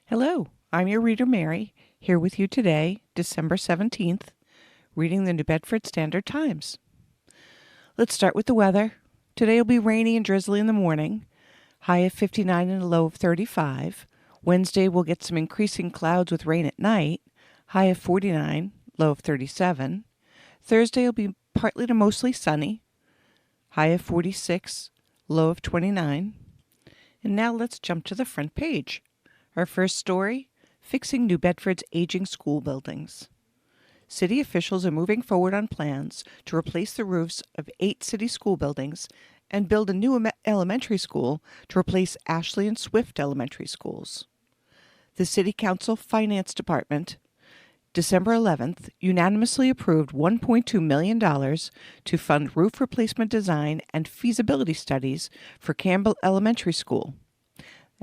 Hello, I'm your reader Mary, here with you today, December 17th, reading the New Bedford Standard Times. Let's start with the weather. Today will be rainy and drizzly in the morning, high of 59 and a low of 35. Wednesday we'll get some increasing clouds with rain at night, high of 49, low of 37. Thursday will be partly to mostly sunny, high of 46, low of 29. And now let's jump to the front page. Our first story, Fixing New Bedford's Aging School Buildings. City officials are moving forward on plans to replace the roofs of 8 city school buildings and build a new elementary school to replace Ashley and Swift elementary schools. The City Council Finance Department, December 11th, unanimously approved $1.2 million to fund roof replacement design and feasibility studies for Campbell Elementary School.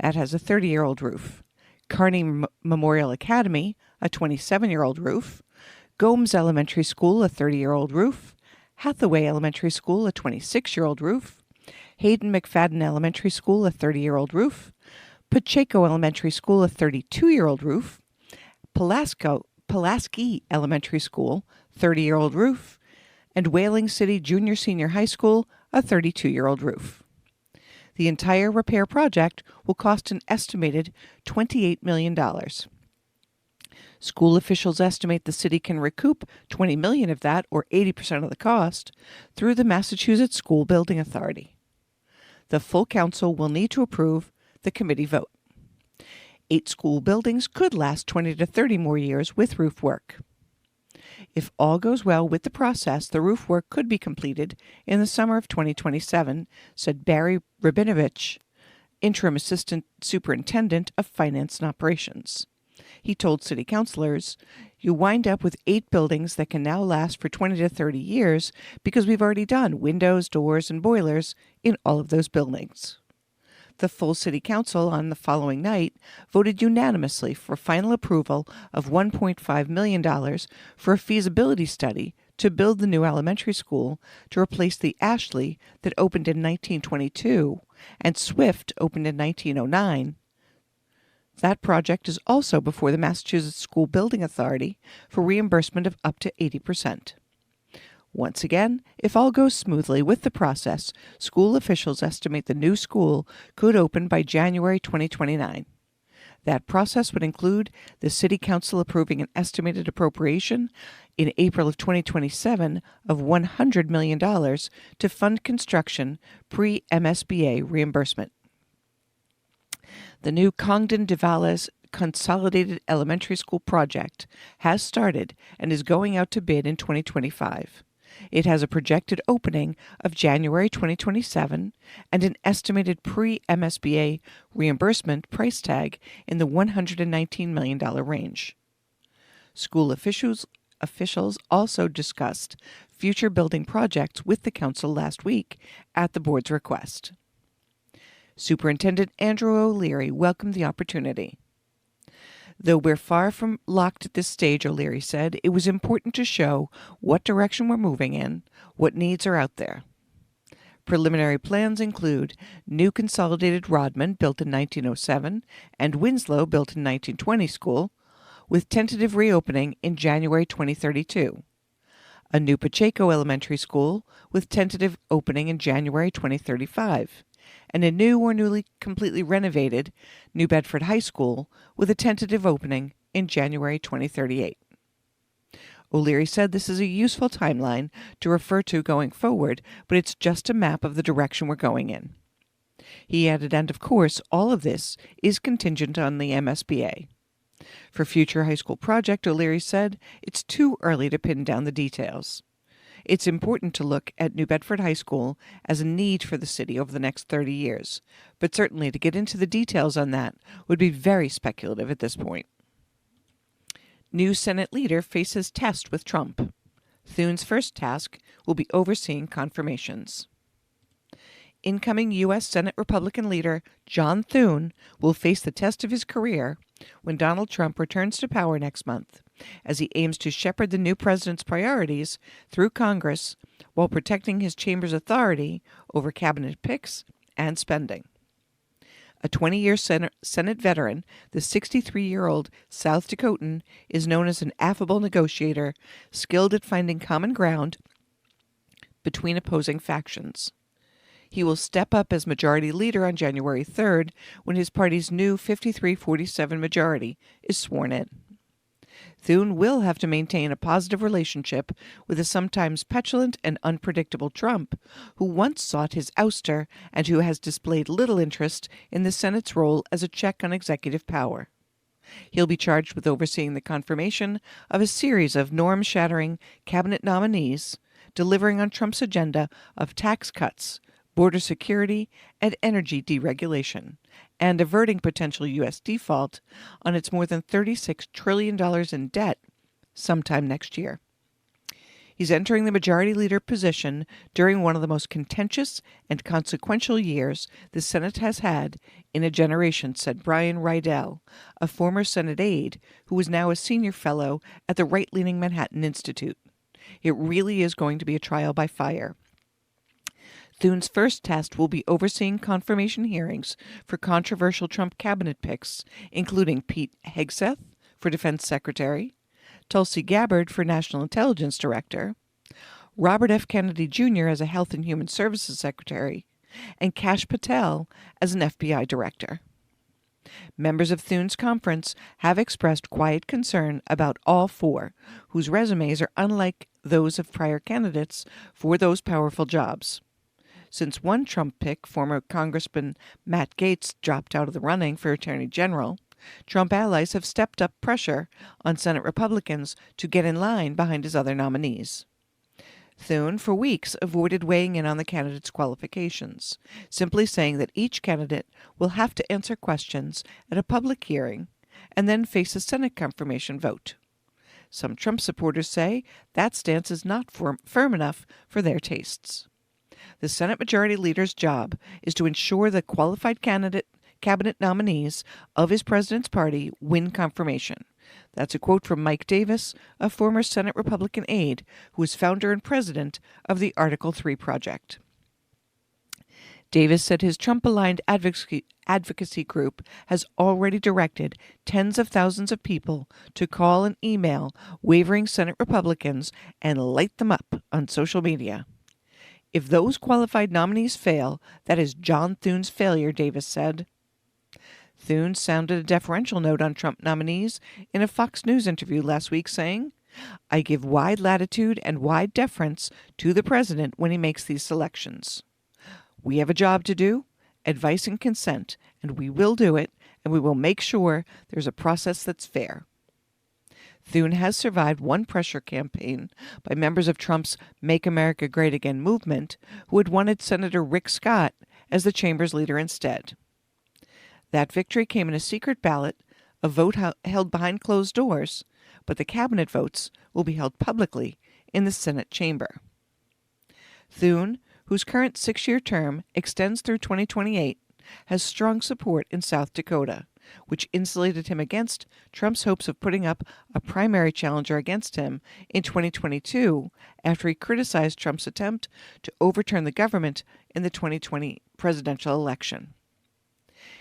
That has a 30-year-old roof. Kearney Memorial Academy, a 27-year-old roof. Gomes Elementary School, a 30-year-old roof. Hathaway Elementary School, a 26-year-old roof. Hayden McFadden Elementary School, a 30-year-old roof. Pacheco Elementary School, a 32-year-old roof. Pulaski Elementary School, 30-year-old roof. And Whaling City Junior-Senior High School, a 32-year-old roof. The entire repair project will cost an estimated $28 million. School officials estimate the city can recoup $20 million of that, or 80% of the cost, through the Massachusetts School Building Authority. The full council will need to approve the committee vote. 8 school buildings could last 20 to 30 more years with roof work. If all goes well with the process, the roof work could be completed in the summer of 2027, said Barry Rabinovich, interim assistant superintendent of finance and operations. He told city councilors, "You wind up with 8 buildings that can now last for 20 to 30 years because we've already done windows, doors, and boilers in all of those buildings." The full city council on the following night voted unanimously for final approval of $1.5 million for a feasibility study to build the new elementary school to replace the Ashley that opened in 1922 and Swift opened in 1909. That project is also before the Massachusetts School Building Authority for reimbursement of up to 80%. Once again, if all goes smoothly with the process, school officials estimate the new school could open by January 2029. That process would include the City Council approving an estimated appropriation in April of 2027 of $100 million to fund construction pre-MSBA reimbursement. The new Congdon-Devales Consolidated Elementary School project has started and is going out to bid in 2025. It has a projected opening of January 2027 and an estimated pre-MSBA reimbursement price tag in the $119 million range. School officials also discussed future building projects with the council last week at the board's request. Superintendent Andrew O'Leary welcomed the opportunity. "Though we're far from locked at this stage," O'Leary said, "it was important to show what direction we're moving in, what needs are out there." Preliminary plans include new consolidated Rodman, built in 1907, and Winslow, built in 1920 school, with tentative reopening in January 2032. A new Pacheco Elementary School, with tentative opening in January 2035. And a new or newly completely renovated New Bedford High School with a tentative opening in January 2038. O'Leary said this is a useful timeline to refer to going forward, but it's just a map of the direction we're going in. He added, and of course, all of this is contingent on the MSBA. For future high school project, O'Leary said, it's too early to pin down the details. It's important to look at New Bedford High School as a need for the city over the next 30 years, but certainly to get into the details on that would be very speculative at this point. New Senate leader faces test with Trump. Thune's first task will be overseeing confirmations. Incoming U.S. Senate Republican leader John Thune will face the test of his career when Donald Trump returns to power next month, as he aims to shepherd the new president's priorities through Congress while protecting his chamber's authority over cabinet picks and spending. A 20-year Senate veteran, the 63-year-old South Dakotan is known as an affable negotiator, skilled at finding common ground between opposing factions. He will step up as majority leader on January 3rd when his party's new 53-47 majority is sworn in. Thune will have to maintain a positive relationship with the sometimes petulant and unpredictable Trump, who once sought his ouster and who has displayed little interest in the Senate's role as a check on executive power. He'll be charged with overseeing the confirmation of a series of norm-shattering cabinet nominees, delivering on Trump's agenda of tax cuts, border security, and energy deregulation, and averting potential U.S. default on its more than $36 trillion in debt sometime next year. He's entering the majority leader position during one of the most contentious and consequential years the Senate has had in a generation, said Brian Rydell, a former Senate aide who is now a senior fellow at the right-leaning Manhattan Institute. It really is going to be a trial by fire. Thune's first test will be overseeing confirmation hearings for controversial Trump cabinet picks, including Pete Hegseth for Defense Secretary, Tulsi Gabbard for National Intelligence Director, Robert F. Kennedy Jr. as a Health and Human Services Secretary, and Kash Patel as an FBI Director. Members of Thune's conference have expressed quiet concern about all four, whose resumes are unlike those of prior candidates for those powerful jobs. Since one Trump pick, former Congressman Matt Gaetz, dropped out of the running for Attorney General, Trump allies have stepped up pressure on Senate Republicans to get in line behind his other nominees. Thune, for weeks, avoided weighing in on the candidates' qualifications, simply saying that each candidate will have to answer questions at a public hearing and then face a Senate confirmation vote. Some Trump supporters say that stance is not firm enough for their tastes. The Senate Majority Leader's job is to ensure the qualified cabinet nominees of his president's party win confirmation. That's a quote from Mike Davis, a former Senate Republican aide who is founder and president of the Article 3 Project. Davis said his Trump-aligned advocacy group has already directed tens of thousands of people to call and email wavering Senate Republicans and light them up on social media. If those qualified nominees fail, that is John Thune's failure, Davis said. Thune sounded a deferential note on Trump nominees in a Fox News interview last week, saying, "I give wide latitude and wide deference to the president when he makes these selections. We have a job to do, advice and consent, and we will do it, and we will make sure there's a process that's fair." Thune has survived one pressure campaign by members of Trump's Make America Great Again movement who had wanted Senator Rick Scott as the chamber's leader instead. That victory came in a secret ballot, a vote held behind closed doors, but the cabinet votes will be held publicly in the Senate chamber. Thune, whose current 6-year term extends through 2028, has strong support in South Dakota, which insulated him against Trump's hopes of putting up a primary challenger against him in 2022 after he criticized Trump's attempt to overturn the government in the 2020 presidential election.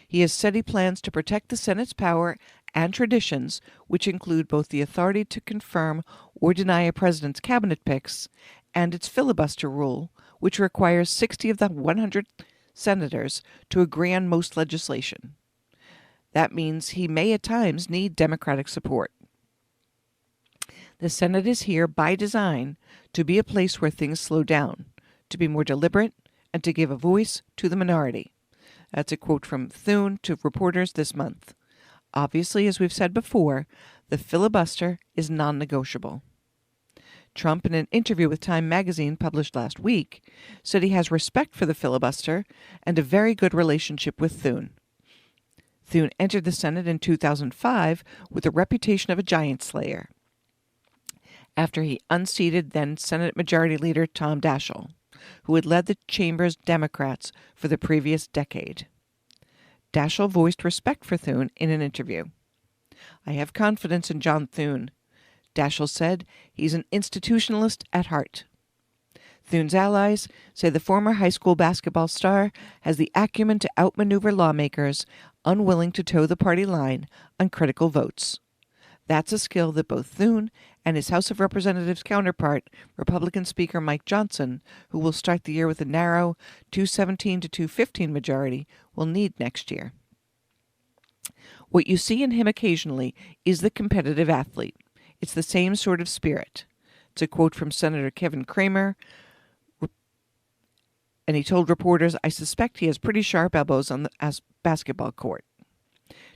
He has said he plans to protect the Senate's power and traditions, which include both the authority to confirm or deny a president's cabinet picks and its filibuster rule, which requires 60 of the 100 senators to agree on most legislation. That means he may at times need Democratic support. The Senate is here by design to be a place where things slow down, to be more deliberate, and to give a voice to the minority. That's a quote from Thune to reporters this month. Obviously, as we've said before, the filibuster is non-negotiable. Trump, in an interview with Time magazine published last week, said he has respect for the filibuster and a very good relationship with Thune. Thune entered the Senate in 2005 with a reputation of a giant slayer, after he unseated then Senate Majority Leader Tom Daschle, who had led the chamber's Democrats for the previous decade. Daschle voiced respect for Thune in an interview. "I have confidence in John Thune," Daschle said. "He's an institutionalist at heart." Thune's allies say the former high school basketball star has the acumen to outmaneuver lawmakers unwilling to toe the party line on critical votes. That's a skill that both Thune and his House of Representatives counterpart, Republican Speaker Mike Johnson, who will start the year with a narrow 217 to 215 majority, will need next year. What you see in him occasionally is the competitive athlete. It's the same sort of spirit. It's a quote from Senator Kevin Cramer, and he told reporters, "I suspect he has pretty sharp elbows on the basketball court."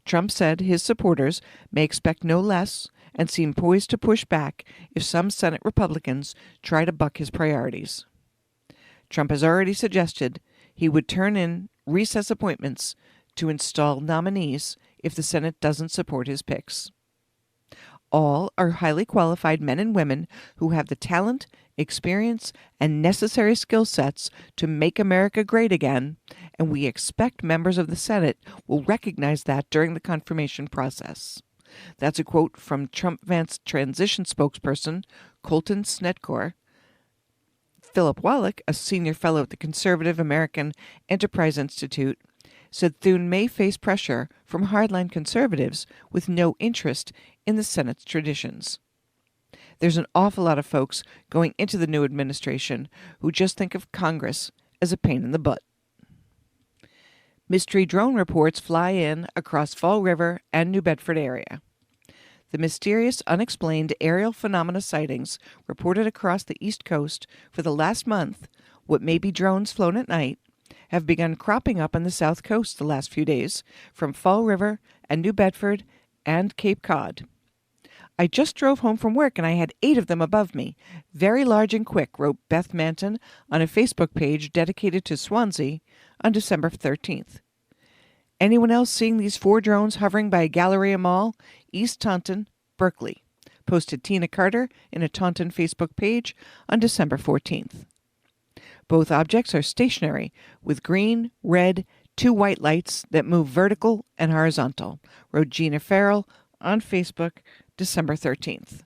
Trump said his supporters may expect no less and seem poised to push back if some Senate Republicans try to buck his priorities. Trump has already suggested he would turn in recess appointments to install nominees if the Senate doesn't support his picks. All are highly qualified men and women who have the talent, experience, and necessary skill sets to make America great again, and we expect members of the Senate will recognize that during the confirmation process. That's a quote from Trump-Vance transition spokesperson Colton Snedkor. Philip Wallach, a senior fellow at the Conservative American Enterprise Institute, said Thune may face pressure from hardline conservatives with no interest in the Senate's traditions. There's an awful lot of folks going into the new administration who just think of Congress as a pain in the butt. Mystery drone reports fly in across Fall River and New Bedford area. The mysterious, unexplained aerial phenomena sightings reported across the East Coast for the last month, what may be drones flown at night, have begun cropping up on the South Coast the last few days from Fall River and New Bedford and Cape Cod. "I just drove home from work and I had 8 of them above me. Very large and quick," wrote Beth Manton on a Facebook page dedicated to Swansea on December 13th. "Anyone else seeing these 4 drones hovering by Galleria Mall, East Taunton, Berkeley?" posted Tina Carter in a Taunton Facebook page on December 14th. "Both objects are stationary, with green, red, 2 white lights that move vertical and horizontal," wrote Gina Farrell on Facebook December 13th.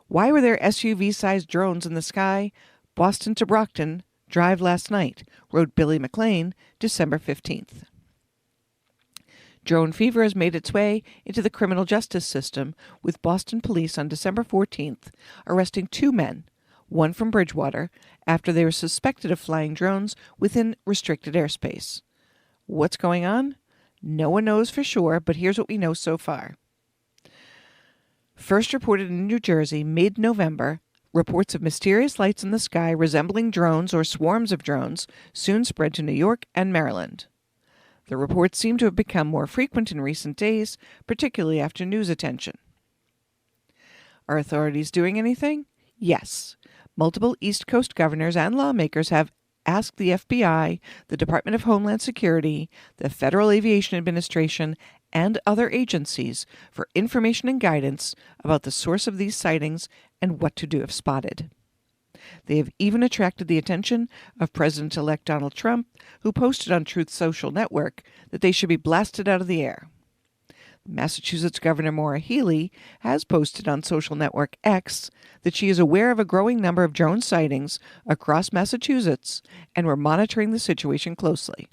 "Why were there SUV-sized drones in the sky Boston to Brockton Drive last night?" wrote Billy McLean December 15th. Drone fever has made its way into the criminal justice system, with Boston police on December 14th arresting 2 men, one from Bridgewater, after they were suspected of flying drones within restricted airspace. What's going on? No one knows for sure, but here's what we know so far. First reported in New Jersey mid-November, reports of mysterious lights in the sky resembling drones or swarms of drones soon spread to New York and Maryland. The reports seem to have become more frequent in recent days, particularly after news attention. Are authorities doing anything? Yes. Multiple East Coast governors and lawmakers have asked the FBI, the Department of Homeland Security, the Federal Aviation Administration, and other agencies for information and guidance about the source of these sightings and what to do if spotted. They have even attracted the attention of President-elect Donald Trump, who posted on Truth Social Network that they should be blasted out of the air. Massachusetts Governor Maura Healey has posted on social network X that she is aware of a growing number of drone sightings across Massachusetts and we're monitoring the situation closely.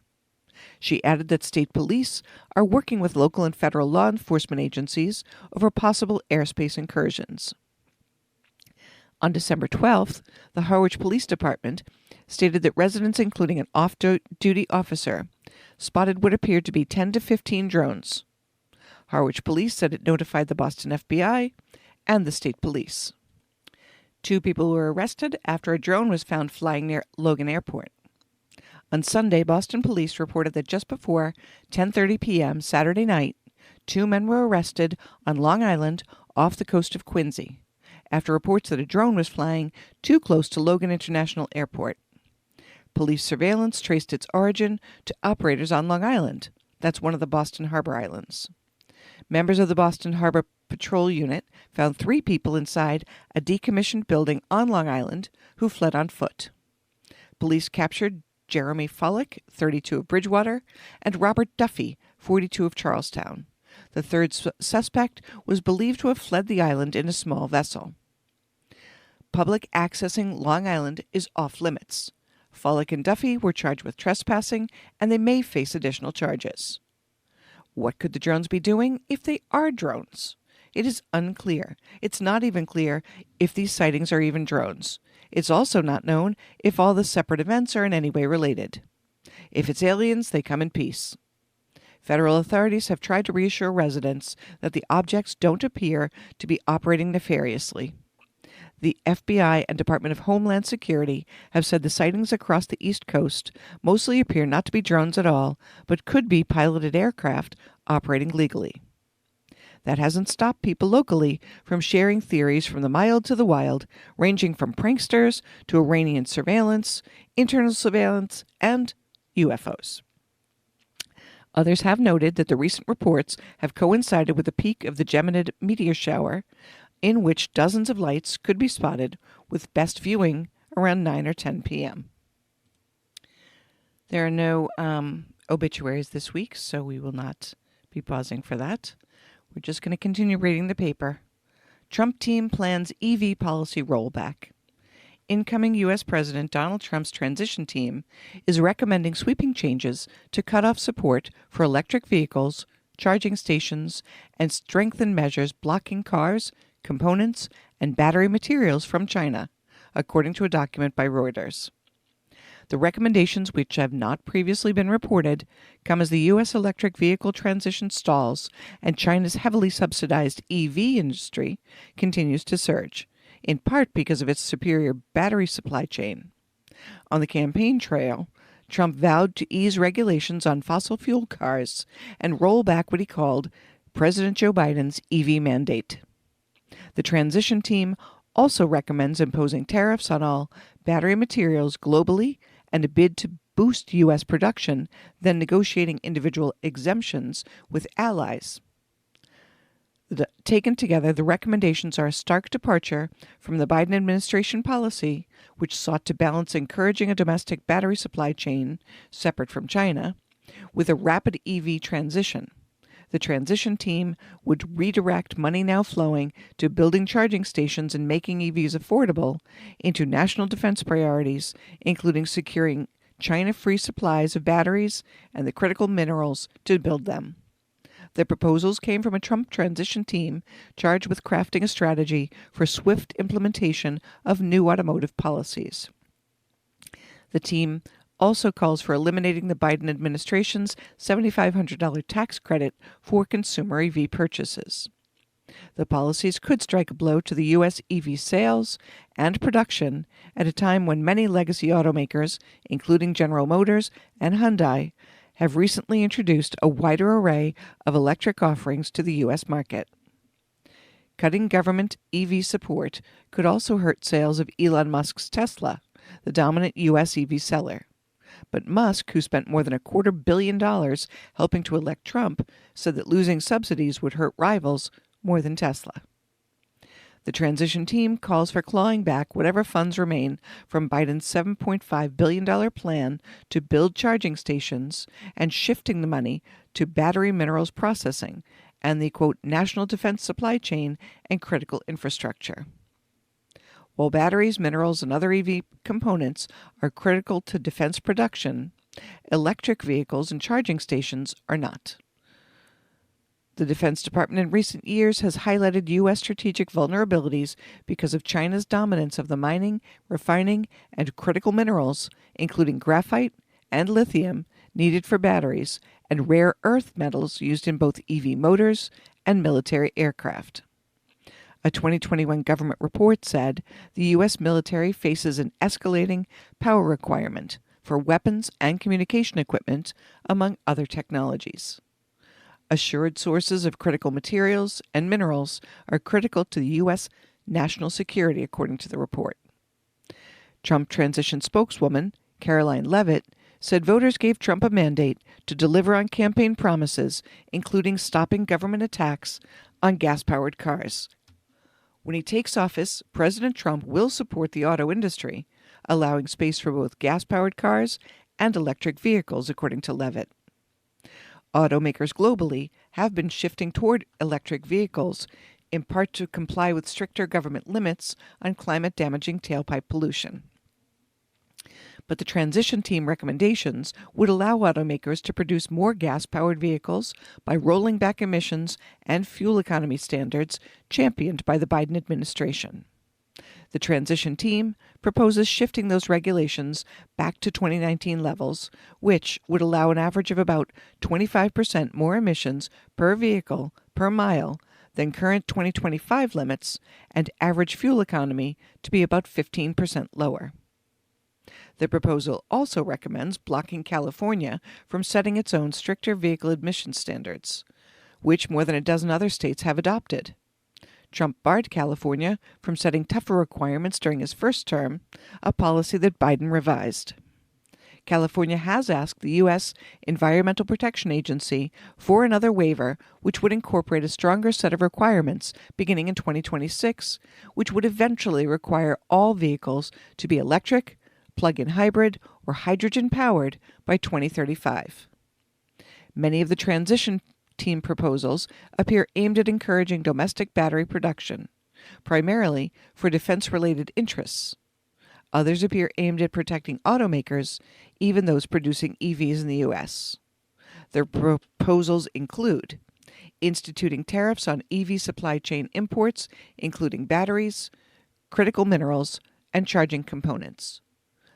She added that state police are working with local and federal law enforcement agencies over possible airspace incursions. On December 12th, the Harwich Police Department stated that residents, including an off-duty officer, spotted what appeared to be 10 to 15 drones. Harwich Police said it notified the Boston FBI and the state police. 2 people were arrested after a drone was found flying near Logan Airport. On Sunday, Boston police reported that just before 10:30 p.m. Saturday night, 2 men were arrested on Long Island off the coast of Quincy after reports that a drone was flying too close to Logan International Airport. Police surveillance traced its origin to operators on Long Island. That's one of the Boston Harbor Islands. Members of the Boston Harbor Patrol Unit found 3 people inside a decommissioned building on Long Island who fled on foot. Police captured Jeremy Follick, 32 of Bridgewater, and Robert Duffy, 42 of Charlestown. The third suspect was believed to have fled the island in a small vessel. public accessing Long Island is off limits. Follick and Duffy were charged with trespassing, and they may face additional charges. What could the drones be doing if they are drones? It is unclear. It's not even clear if these sightings are even drones. It's also not known if all the separate events are in any way related. If it's aliens, they come in peace. Federal authorities have tried to reassure residents that the objects don't appear to be operating nefariously. The FBI and Department of Homeland Security have said the sightings across the East Coast mostly appear not to be drones at all, but could be piloted aircraft operating legally. That hasn't stopped people locally from sharing theories from the mild to the wild, ranging from pranksters to Iranian surveillance, internal surveillance, and UFOs. Others have noted that the recent reports have coincided with the peak of the Geminid meteor shower, in which dozens of lights could be spotted, with best viewing around 9 or 10 p.m. There are no obituaries this week, so we will not be pausing for that. We're just going to continue reading the paper. Trump team plans EV policy rollback. Incoming U.S. President Donald Trump's transition team is recommending sweeping changes to cut off support for electric vehicles, charging stations, and strengthen measures blocking cars, components, and battery materials from China, according to a document by Reuters. The recommendations, which have not previously been reported, come as the U.S. electric vehicle transition stalls and China's heavily subsidized EV industry continues to surge, in part because of its superior battery supply chain. On the campaign trail, Trump vowed to ease regulations on fossil fuel cars and roll back what he called President Joe Biden's EV mandate. The transition team also recommends imposing tariffs on all battery materials globally and a bid to boost U.S. production, then negotiating individual exemptions with allies. Taken together, the recommendations are a stark departure from the Biden administration policy, which sought to balance encouraging a domestic battery supply chain, separate from China, with a rapid EV transition. The transition team would redirect money now flowing to building charging stations and making EVs affordable into national defense priorities, including securing China-free supplies of batteries and the critical minerals to build them. The proposals came from a Trump transition team charged with crafting a strategy for swift implementation of new automotive policies. The team also calls for eliminating the Biden administration's $7,500 tax credit for consumer EV purchases. The policies could strike a blow to the U.S. EV sales and production at a time when many legacy automakers, including General Motors and Hyundai, have recently introduced a wider array of electric offerings to the U.S. market. Cutting government EV support could also hurt sales of Elon Musk's Tesla, the dominant U.S. EV seller. But Musk, who spent more than $250 million helping to elect Trump, said that losing subsidies would hurt rivals more than Tesla. The transition team calls for clawing back whatever funds remain from Biden's $7.5 billion plan to build charging stations and shifting the money to battery minerals processing and the, quote, national defense supply chain and critical infrastructure. While batteries, minerals, and other EV components are critical to defense production, electric vehicles and charging stations are not. The Defense Department in recent years has highlighted U.S. strategic vulnerabilities because of China's dominance of the mining, refining, and critical minerals, including graphite and lithium, needed for batteries, and rare earth metals used in both EV motors and military aircraft. A 2021 government report said the U.S. military faces an escalating power requirement for weapons and communication equipment, among other technologies. Assured sources of critical materials and minerals are critical to the U.S. national security, according to the report. Trump transition spokeswoman Caroline Leavitt said voters gave Trump a mandate to deliver on campaign promises, including stopping government attacks on gas-powered cars. When he takes office, President Trump will support the auto industry, allowing space for both gas-powered cars and electric vehicles, according to Leavitt. Automakers globally have been shifting toward electric vehicles in part to comply with stricter government limits on climate-damaging tailpipe pollution. But the transition team recommendations would allow automakers to produce more gas-powered vehicles by rolling back emissions and fuel economy standards championed by the Biden administration. The transition team proposes shifting those regulations back to 2019 levels, which would allow an average of about 25% more emissions per vehicle per mile than current 2025 limits, and average fuel economy to be about 15% lower. The proposal also recommends blocking California from setting its own stricter vehicle emission standards, which more than a dozen other states have adopted. Trump barred California from setting tougher requirements during his first term, a policy that Biden revised. California has asked the U.S. Environmental Protection Agency for another waiver, which would incorporate a stronger set of requirements beginning in 2026, which would eventually require all vehicles to be electric, plug-in hybrid, or hydrogen-powered by 2035. Many of the transition team proposals appear aimed at encouraging domestic battery production, primarily for defense-related interests. Others appear aimed at protecting automakers, even those producing EVs in the U.S. Their proposals include instituting tariffs on EV supply chain imports, including batteries, critical minerals, and charging components.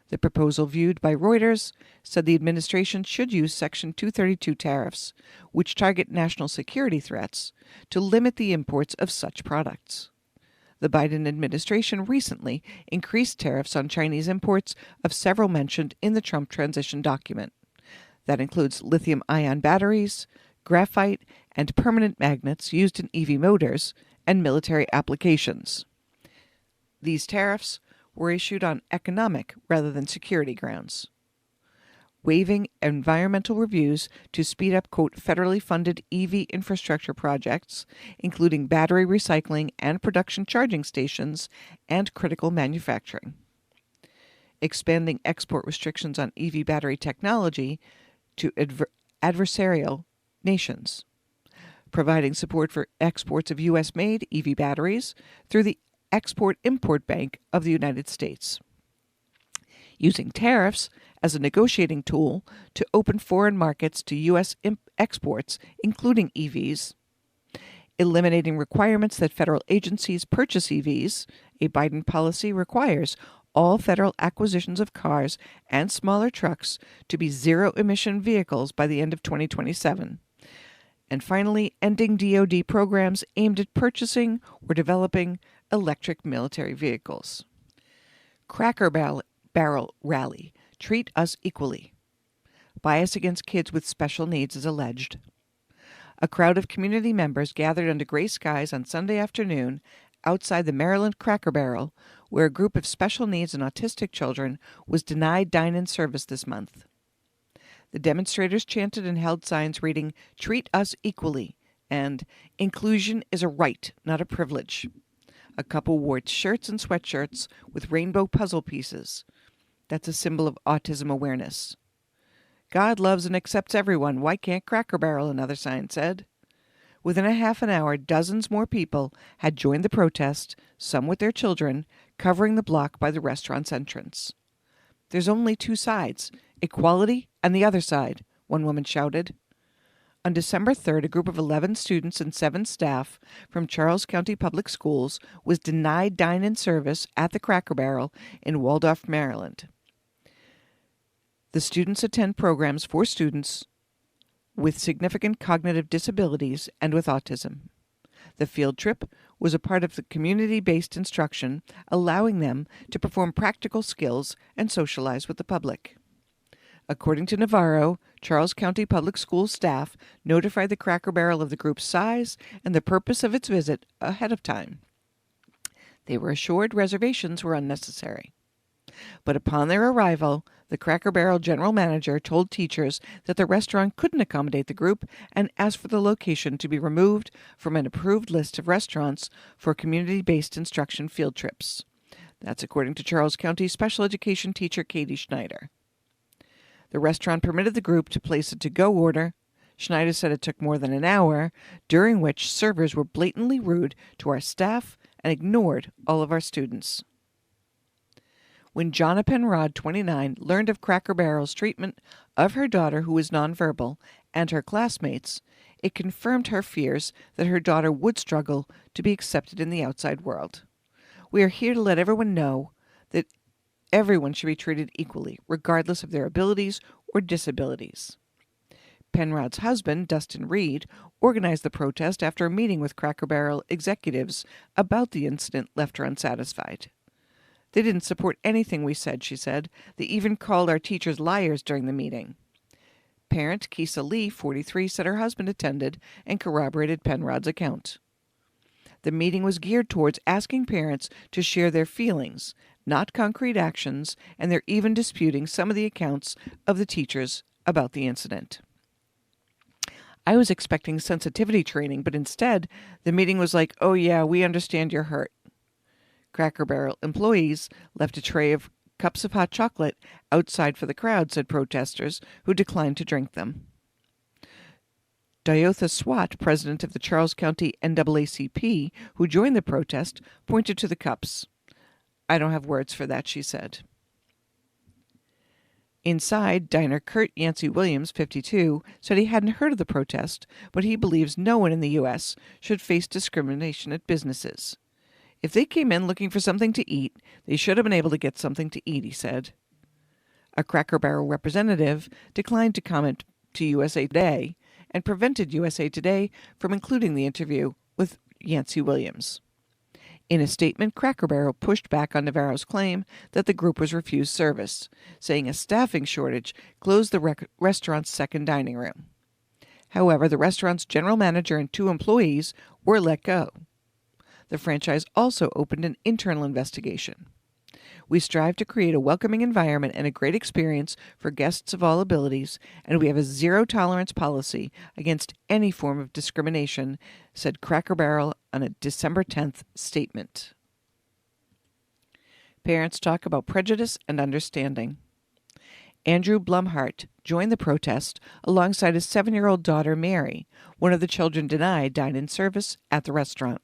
The proposal viewed by Reuters said the administration should use Section 232 tariffs, which target national security threats, to limit the imports of such products. The Biden administration recently increased tariffs on Chinese imports of several mentioned in the Trump transition document. That includes lithium-ion batteries, graphite, and permanent magnets used in EV motors and military applications. These tariffs were issued on economic rather than security grounds. Waiving environmental reviews to speed up, quote, federally funded EV infrastructure projects, including battery recycling and production charging stations and critical manufacturing. Expanding export restrictions on EV battery technology to adversarial nations. Providing support for exports of U.S.-made EV batteries through the Export-Import Bank of the United States. Using tariffs as a negotiating tool to open foreign markets to U.S. exports, including EVs. Eliminating requirements that federal agencies purchase EVs. A Biden policy requires all federal acquisitions of cars and smaller trucks to be zero-emission vehicles by the end of 2027. And finally, ending DoD programs aimed at purchasing or developing electric military vehicles. Cracker Barrel Rally. Treat us equally. Bias against kids with special needs is alleged. A crowd of community members gathered under gray skies on Sunday afternoon outside the Maryland Cracker Barrel, where a group of special needs and autistic children was denied dine-in service this month. The demonstrators chanted and held signs reading, "Treat us equally," and "Inclusion is a right, not a privilege." A couple wore shirts and sweatshirts with rainbow puzzle pieces. That's a symbol of autism awareness. "God loves and accepts everyone. Why can't Cracker Barrel?" another sign said. Within a half an hour, dozens more people had joined the protest, some with their children, covering the block by the restaurant's entrance. "There's only two sides, equality and the other side," one woman shouted. On December 3rd, a group of 11 students and 7 staff from Charles County Public Schools was denied dine-in service at the Cracker Barrel in Waldorf, Maryland. The students attend programs for students with significant cognitive disabilities and with autism. The field trip was a part of the community-based instruction, allowing them to perform practical skills and socialize with the public. According to Navarro, Charles County Public Schools staff notified the Cracker Barrel of the group's size and the purpose of its visit ahead of time. They were assured reservations were unnecessary. But upon their arrival, the Cracker Barrel general manager told teachers that the restaurant couldn't accommodate the group and asked for the location to be removed from an approved list of restaurants for community-based instruction field trips. That's according to Charles County special education teacher Katie Schneider. The restaurant permitted the group to place a to-go order, Schneider said it took more than an hour, during which servers were blatantly rude to our staff and ignored all of our students. When Jonna Penrod, 29, learned of Cracker Barrel's treatment of her daughter who was nonverbal and her classmates, it confirmed her fears that her daughter would struggle to be accepted in the outside world. We are here to let everyone know that everyone should be treated equally, regardless of their abilities or disabilities. Penrod's husband, Dustin Reed, organized the protest after a meeting with Cracker Barrel executives about the incident left her unsatisfied. They didn't support anything we said, she said. They even called our teachers liars during the meeting. Parent Kisa Lee, 43, said her husband attended and corroborated Penrod's account. The meeting was geared towards asking parents to share their feelings, not concrete actions, and they're even disputing some of the accounts of the teachers about the incident. I was expecting sensitivity training, but instead, the meeting was like, oh yeah, we understand you're hurt. Cracker Barrel employees left a tray of cups of hot chocolate outside for the crowd, said protesters, who declined to drink them. Diotha Swat, president of the Charles County NAACP, who joined the protest, pointed to the cups. I don't have words for that, she said. Inside, diner Kurt Yancey Williams, 52, said he hadn't heard of the protest, but he believes no one in the U.S. should face discrimination at businesses. If they came in looking for something to eat, they should have been able to get something to eat, he said. A Cracker Barrel representative declined to comment to USA Today and prevented USA Today from including the interview with Yancey Williams. In a statement, Cracker Barrel pushed back on Navarro's claim that the group was refused service, saying a staffing shortage closed the restaurant's second dining room. However, the restaurant's general manager and 2 employees were let go. The franchise also opened an internal investigation. We strive to create a welcoming environment and a great experience for guests of all abilities, and we have a zero-tolerance policy against any form of discrimination, said Cracker Barrel on a December 10th statement. Parents talk about prejudice and understanding. Andrew Blumhart joined the protest alongside his 7-year-old daughter, Mary, one of the children denied dine-in service at the restaurant.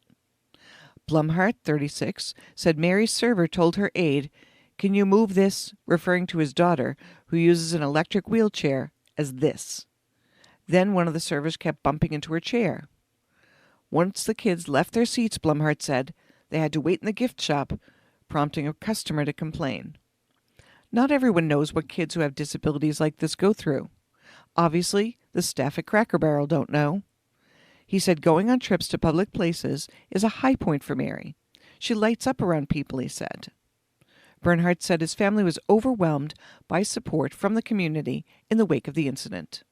Blumhart, 36, said Mary's server told her aide, "Can you move this?" referring to his daughter, who uses an electric wheelchair, as this. Then one of the servers kept bumping into her chair. Once the kids left their seats, Blumhart said, they had to wait in the gift shop, prompting a customer to complain. Not everyone knows what kids who have disabilities like this go through. Obviously, the staff at Cracker Barrel don't know. He said going on trips to public places is a high point for Mary. She lights up around people, he said. Bernhardt said his family was overwhelmed by support from the community in the wake of the incident.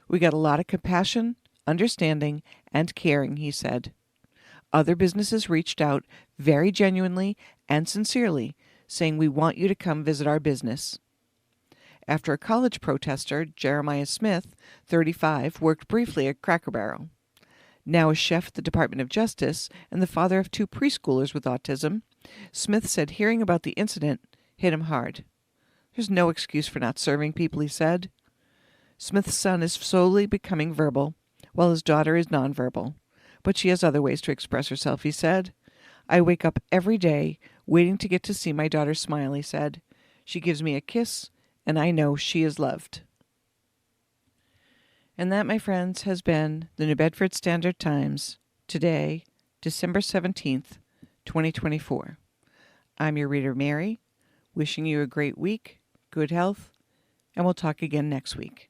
We got a lot of compassion, understanding, and caring, he said. Other businesses reached out very genuinely and sincerely, saying we want you to come visit our business. After a college protester, Jeremiah Smith, 35, worked briefly at Cracker Barrel. Now a chef at the Department of Justice and the father of 2 preschoolers with autism, Smith said hearing about the incident hit him hard. There's no excuse for not serving people, he said. Smith's son is slowly becoming verbal, while his daughter is nonverbal. But she has other ways to express herself, he said. I wake up every day waiting to get to see my daughter smile, he said. She gives me a kiss, and I know she is loved. And that, my friends, has been the New Bedford Standard Times, today, December 17th, 2024. I'm your reader, Mary, wishing you a great week, good health, and we'll talk again next week.